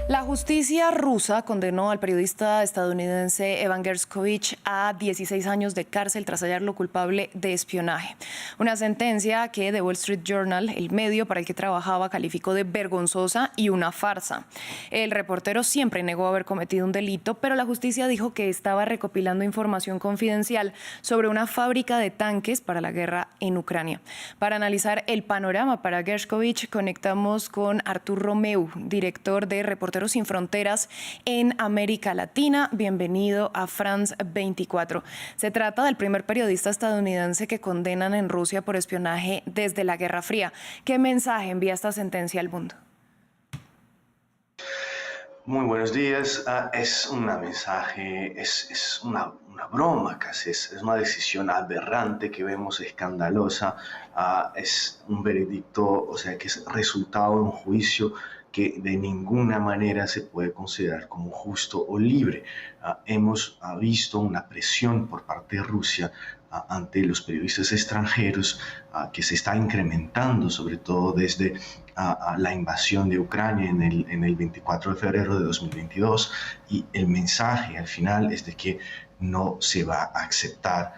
La justicia rusa condenó al periodista estadounidense Evan Gershkovich a 16 años de cárcel tras hallarlo culpable de espionaje. Una sentencia que The Wall Street Journal, el medio para el que trabajaba, calificó de vergonzosa y una farsa. El reportero siempre negó haber cometido un delito, pero la justicia dijo que estaba recopilando información confidencial sobre una fábrica de tanques para la guerra en Ucrania. Para analizar el panorama para Gershkovich, conectamos con Artur Romeu, director de Reporteros Sin Fronteras en América Latina. Bienvenido a France 24. Se trata del primer periodista estadounidense que condenan en Rusia por espionaje desde la Guerra Fría. ¿Qué mensaje envía esta sentencia al mundo? Muy buenos días. Es un mensaje, es una broma casi, es una decisión aberrante que vemos escandalosa. Es un veredicto, o sea, que es resultado de un juicio que de ninguna manera se puede considerar como justo o libre. Hemos visto una presión por parte de Rusia ante los periodistas extranjeros que se está incrementando, sobre todo desde la invasión de Ucrania en el 24 de febrero de 2022, y el mensaje al final es de que no se va a aceptar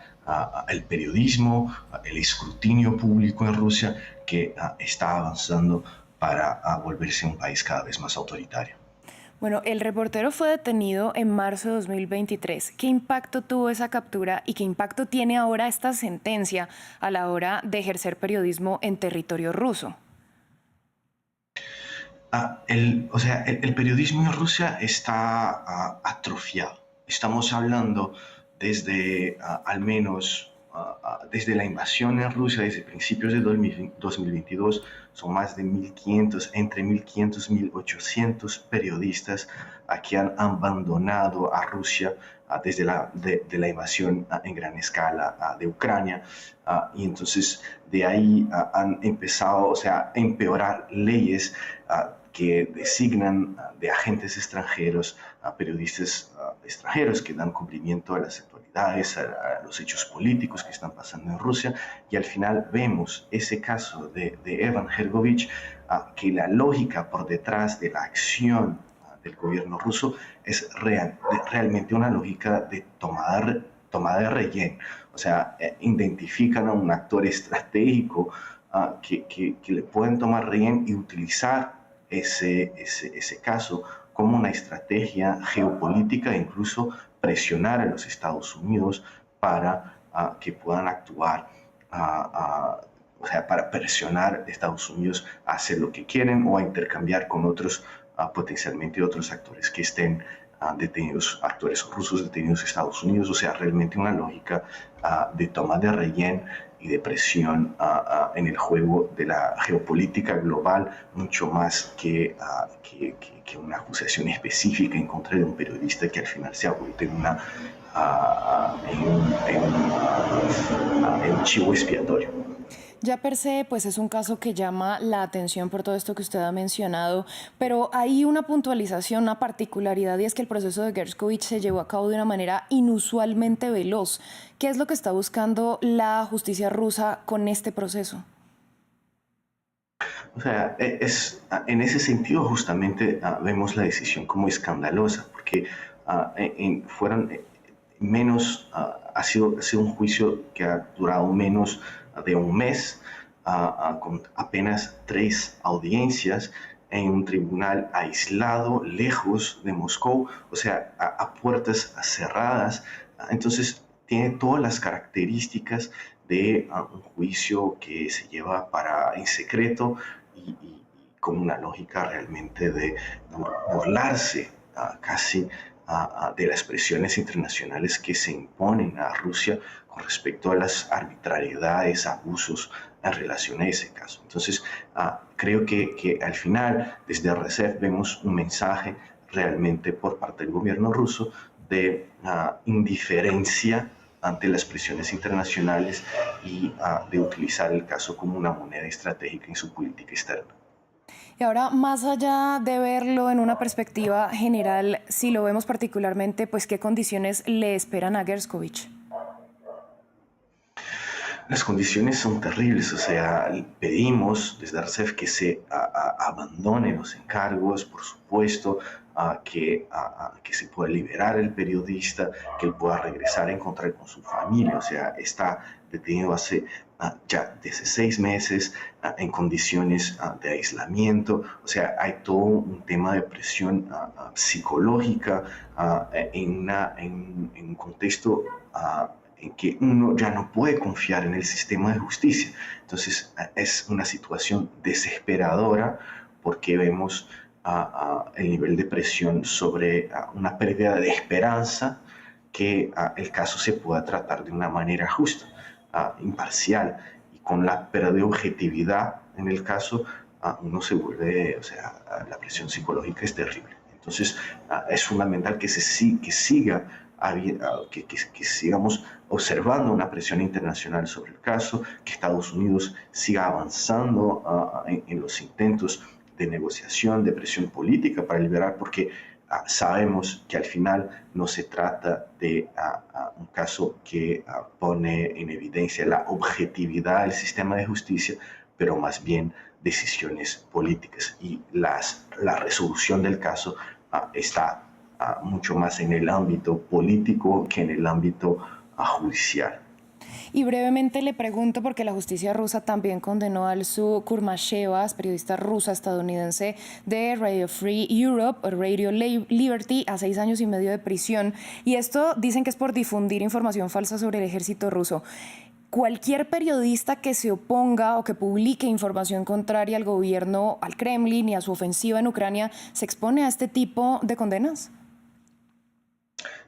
el periodismo, el escrutinio público en Rusia que está avanzando para volverse un país cada vez más autoritario. Bueno, el reportero fue detenido en marzo de 2023. ¿Qué impacto tuvo esa captura y qué impacto tiene ahora esta sentencia a la hora de ejercer periodismo en territorio ruso? El periodismo en Rusia está atrofiado. Estamos hablando desde al menos desde la invasión en Rusia, desde principios de 2022, son más de 1.500, entre 1.500 y 1.800 periodistas que han abandonado a Rusia desde de la invasión en gran escala de Ucrania. Y entonces de ahí han empezado, o sea, a empeorar leyes que designan de agentes extranjeros a periodistas extranjeros que dan cumplimiento a las actualidades, a los hechos políticos que están pasando en Rusia, y al final vemos ese caso de Evan Gershkovich, que la lógica por detrás de la acción del gobierno ruso es realmente una lógica de tomada de rehén. O sea, identifican a un actor estratégico que le pueden tomar rehén y utilizar ese caso como una estrategia geopolítica e incluso presionar a los Estados Unidos para que puedan actuar, o sea, para presionar a Estados Unidos a hacer lo que quieren o a intercambiar con otros, potencialmente otros actores que estén detenidos, actores rusos detenidos en Estados Unidos. O sea, realmente una lógica de toma de rehén y de presión en el juego de la geopolítica global, mucho más que una acusación específica en contra de un periodista que al final se ha vuelto en un chivo expiatorio. Ya per se, pues es un caso que llama la atención por todo esto que usted ha mencionado, pero hay una puntualización, una particularidad, y es que el proceso de Gershkovich se llevó a cabo de una manera inusualmente veloz. ¿Qué es lo que está buscando la justicia rusa con este proceso? O sea, en ese sentido justamente vemos la decisión como escandalosa, porque fueron menos, ha sido un juicio que ha durado menos de un mes, con apenas 3 audiencias en un tribunal aislado, lejos de Moscú, o sea, a puertas cerradas. Entonces, tiene todas las características de un juicio que se lleva en secreto y con una lógica realmente de burlarse casi de las presiones internacionales que se imponen a Rusia con respecto a las arbitrariedades, abusos en relación a ese caso. Entonces, creo que al final, desde RCEP, vemos un mensaje realmente por parte del gobierno ruso de indiferencia ante las presiones internacionales y de utilizar el caso como una moneda estratégica en su política externa. Y ahora, más allá de verlo en una perspectiva general, si lo vemos particularmente, pues ¿qué condiciones le esperan a Gershkovich? Las condiciones son terribles, o sea, pedimos desde RCEF que se abandonen los encargos, por supuesto, que se pueda liberar el periodista, que él pueda regresar a encontrar con su familia, o sea, está detenido hace ya 16 meses en condiciones de aislamiento, o sea, hay todo un tema de presión psicológica en un contexto en que uno ya no puede confiar en el sistema de justicia. Entonces es una situación desesperadora porque vemos el nivel de presión sobre una pérdida de esperanza que el caso se pueda tratar de una manera justa, imparcial, y con la pérdida de objetividad en el caso, uno se vuelve, o sea, la presión psicológica es terrible. Entonces es fundamental que que sigamos observando una presión internacional sobre el caso, que Estados Unidos siga avanzando en los intentos de negociación, de presión política para liberar, porque sabemos que al final no se trata de un caso que pone en evidencia la objetividad del sistema de justicia, pero más bien decisiones políticas. Y la resolución del caso está mucho más en el ámbito político que en el ámbito judicial. Y brevemente le pregunto, porque la justicia rusa también condenó a Alsu Kurmasheva, periodista rusa estadounidense de Radio Free Europe, Radio Liberty, a 6 años y medio de prisión. Y esto dicen que es por difundir información falsa sobre el ejército ruso. ¿Cualquier periodista que se oponga o que publique información contraria al gobierno, al Kremlin y a su ofensiva en Ucrania, se expone a este tipo de condenas?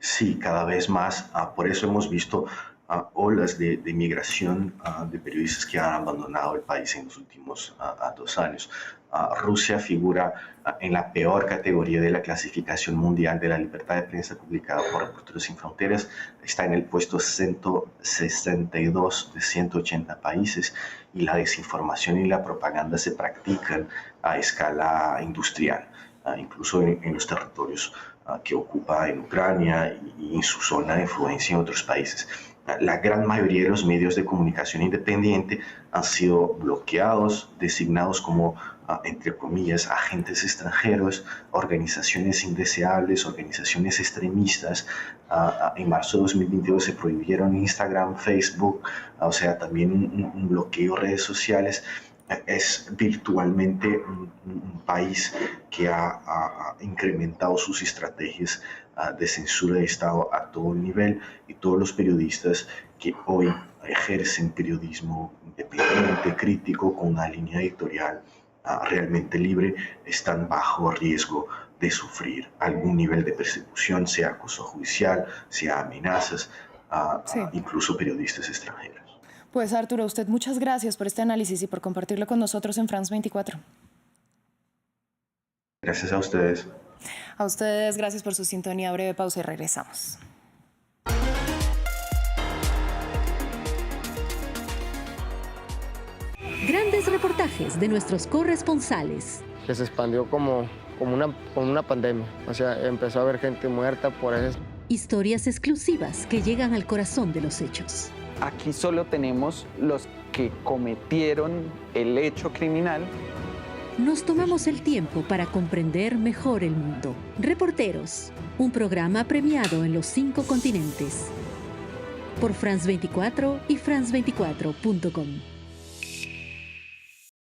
Sí, cada vez más. Por eso hemos visto olas de migración de periodistas que han abandonado el país en los últimos 2 años. Rusia figura en la peor categoría de la clasificación mundial de la libertad de prensa publicada por Reporteros Sin Fronteras. Está en el puesto 162 de 180 países, y la desinformación y la propaganda se practican a escala industrial, incluso en los territorios que ocupa en Ucrania y en su zona de influencia en otros países. La gran mayoría de los medios de comunicación independiente han sido bloqueados, designados como, entre comillas, agentes extranjeros, organizaciones indeseables, organizaciones extremistas. En marzo de 2022 se prohibieron Instagram, Facebook, o sea, también un bloqueo de redes sociales. Es virtualmente un país que ha incrementado sus estrategias de censura de Estado a todo nivel, y todos los periodistas que hoy ejercen periodismo independiente, crítico, con una línea editorial realmente libre, están bajo riesgo de sufrir algún nivel de persecución, sea acoso judicial, sea amenazas, Sí. Incluso periodistas extranjeros. Pues Arturo, usted muchas gracias por este análisis y por compartirlo con nosotros en France 24. Gracias a ustedes. A ustedes, gracias por su sintonía. Breve pausa y regresamos. Grandes reportajes de nuestros corresponsales. Que se expandió como una pandemia. O sea, empezó a haber gente muerta por eso. Historias exclusivas que llegan al corazón de los hechos. Aquí solo tenemos los que cometieron el hecho criminal. Nos tomamos el tiempo para comprender mejor el mundo. Reporteros, un programa premiado en los 5 continentes. Por France 24 y France24.com.